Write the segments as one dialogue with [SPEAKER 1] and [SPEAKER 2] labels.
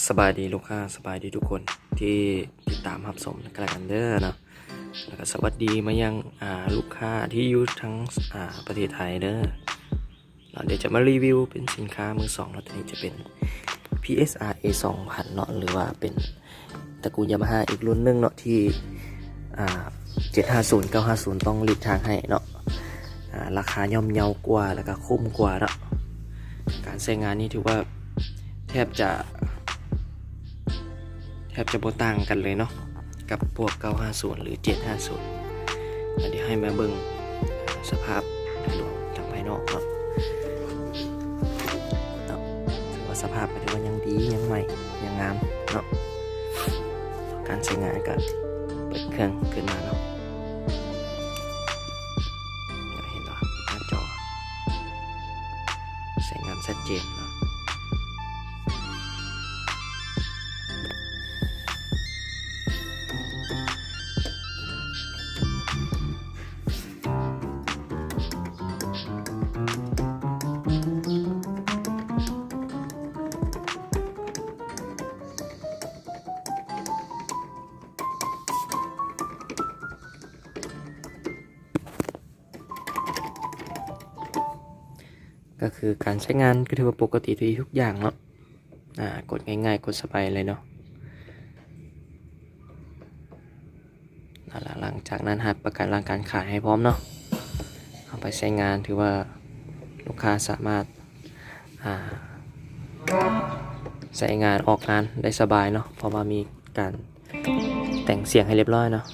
[SPEAKER 1] สบายดีลูกค้าสบายดีทุกคนที่ติดตามรับชมกันเด้อเนาะแล้วก็สวัสดีมายังลูกค้าที่อยู่ทั้งประเทศไทยเด้อเดี๋ยวจะมารีวิวเป็นสินค้ามือสองแล้วตัวนี้จะเป็น PSR A 2000เนาะหรือว่าเป็นตระกูลยามาฮ่าอีกรุ่นหนึงเนาะที่750 950ต้องหลีกทางให้เนาะราคาย่อมเยาวกว่าแล้วก็คุ้มกว่าเนาะการใช้งานนี้ถือว่าแทบจะบ่ต่างกันเลยเนาะกับพวก950หรือ750เดี๋ยวให้มาเบิ่งสภาพโดยรวมทางภายนอกเนาะถือว่าสภาพถือว่ายังดียังใหม่ยังงามเนาะการใช้งานก็เปิดเครื่องขึ้นมาเนาะเห็นป่ะหน้าจอใช้งานชัดเจนเนาะก็คือการใช้งานก็ถือว่าปกติทุกอย่างเนาะกดง่ายๆกดสบายเลยเนาะหลังจากนั้นหัดประกันหลังการขายให้พร้อมเนาะเอาไปใช้งานถือว่าลูกค้าสามารถใช้งานออกงานได้สบายเนาะเพราะว่ามีการแต่งเสียงให้เรียบร้อยเนาะ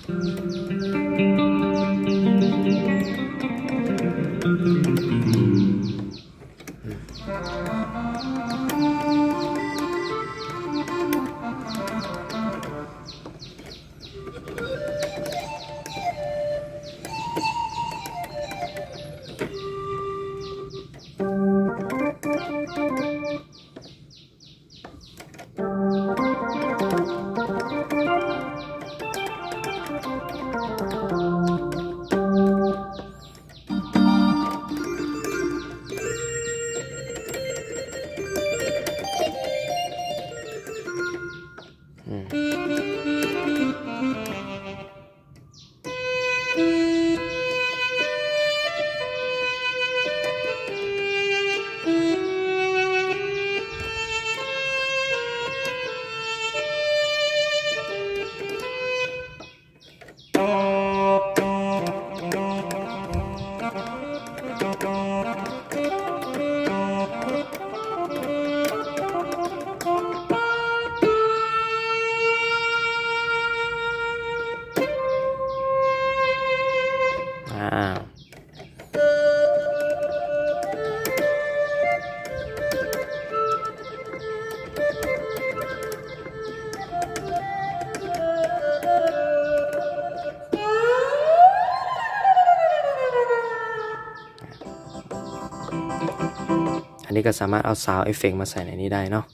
[SPEAKER 1] อันนี้ก็สามารถเอาซาวด์เอฟเฟกต์มาใส่ในนี้ได้เนาะ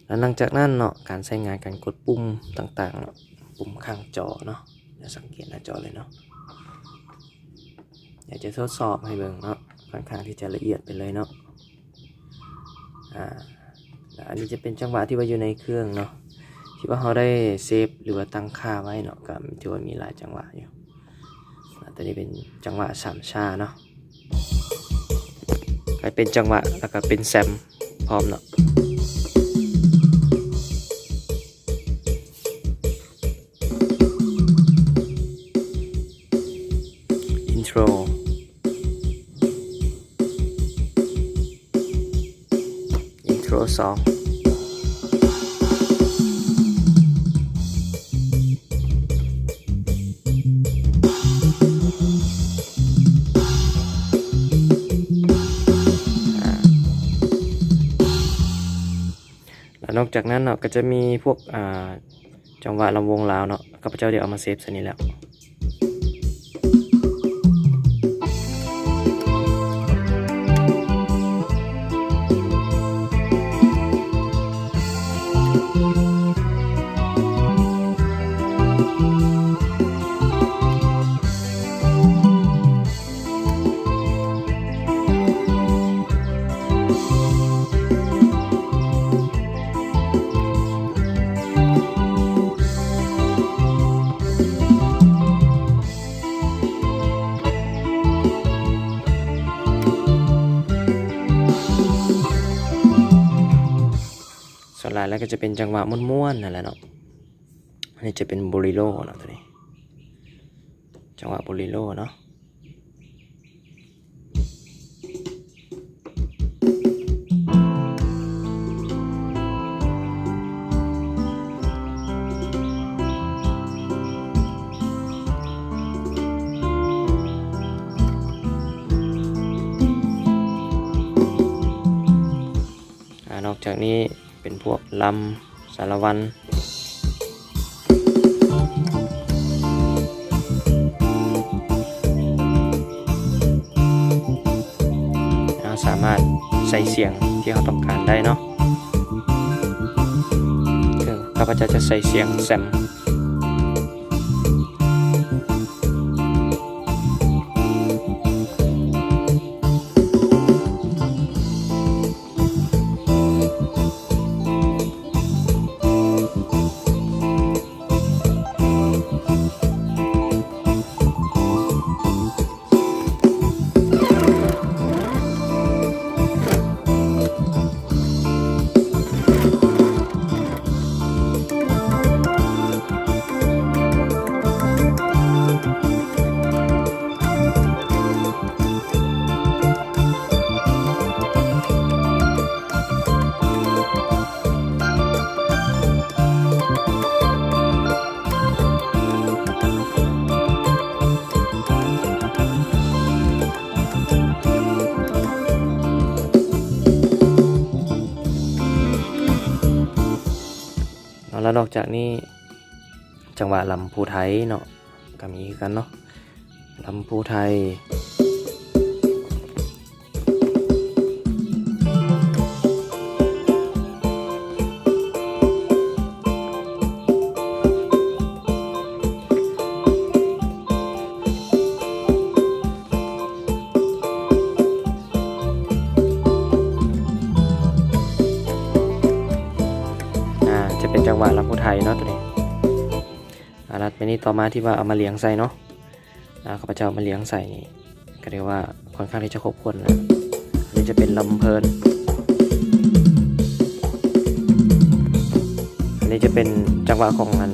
[SPEAKER 1] แล้วหลังจากนั้นเนาะการใช้งานการกดปุ่มต่างๆเนาะปุ่มข้างจอเนาะอย่าสังเกตหน้าจอเลยเนาะอยากจะทดสอบให้เบิ่งเนาะค่อนข้างที่จะละเอียดไปเลยเนาะแล้วอันนี้จะเป็นจังหวะที่ว่าอยู่ในเครื่องเนาะที่ว่าเขาได้เซฟหรือว่าตั้งค่าไว้เนาะก็ถือว่ามีหลายจังหวะอยู่ตัวนี้เป็นจังหวะ3 ชาเนาะเป็นจังหวะแล้วก็เป็นแซมพร้อมเนาะอินโทร2นอกจากนั้นเนาะก็จะมีพวกจังหวะลำวงลาวเนาะข้าพเจ้าเดี๋ยวเอามาเซฟซะนี้แล้ว ส่วนหลายแล้วก็จะเป็นจังหวะม้วนๆนั่นแหละเนาะอันนี้จะเป็นโบลิโรเนาะตัวนี้จังหวะโบลิโรเนาะนอกจากนี้เป็นพวกลำสารวันเราสามารถใส่เสียงที่เราต้องการได้เนาะข้าพเจ้าจะใส่เสียงแซมแล้วนอกจากนี้จังหวะลำภูไทยเนาะก็มีกันเนาะลำภูไทยจะเป็นจังหวะลำพูไทยเนาะตัวนี้แล้วทีนี้ต่อมาที่ว่าเอามาเลี้ยงใส่เนาะข้าพเจ้ามาเลี้ยงใส่นี่ก็เรียกว่าค่อนข้างที่จะครบถ้วนนะอันนี้จะเป็นลำเพลินอันนี้จะเป็นจังหวะของมัน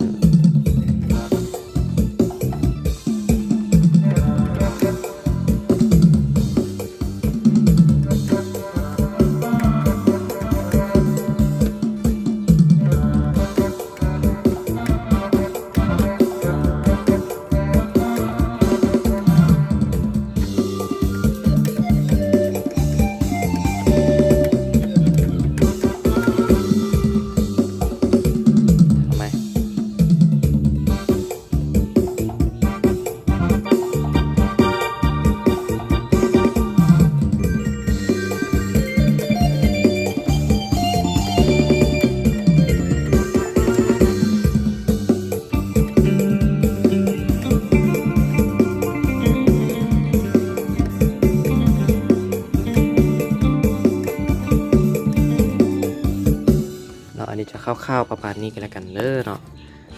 [SPEAKER 1] อันนี้จะคร่าวๆประมาณนี้กันแล้วกันเด้อเนาะ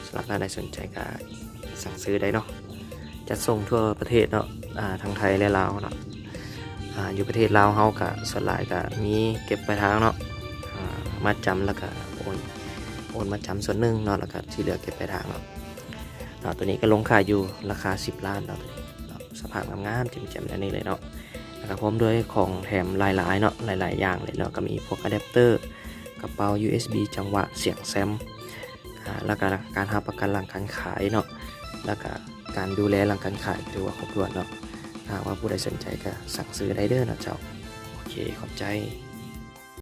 [SPEAKER 1] สำหรับท่านใดสนใจก็สั่งซื้อได้เนาะจะส่งทั่วประเทศเนาะทางไทยและลาวเนาะอยู่ประเทศลาวเฮาก็ส่วนหลายก็มีเก็บปลายทางเนาะมาจำแล้วก็โอนมาจำส่วนหนึ่งเนาะแล้วก็ที่เหลือเก็บปลายทางเนาะตัวนี้ก็ลงขายอยู่ราคา10 ล้านเนาะสภาพงามๆแจ่มๆอันนี้เลยเนาะนะครับพร้อมด้วยของแถมหลายๆเนาะหลายๆอย่างเลยเนาะก็มีพวกอะแดปเตอร์กระเป๋า USB จังหวะเสียงแซมแล้วก็การหาประกันหลังการขายเนาะแล้วก็การดูแลหลังการขายถือว่าครบถ้วนเนาะถ้าว่าผู้ใดสนใจก็สั่งซื้อได้เด้อนะเจ้าโอเคขอบใจ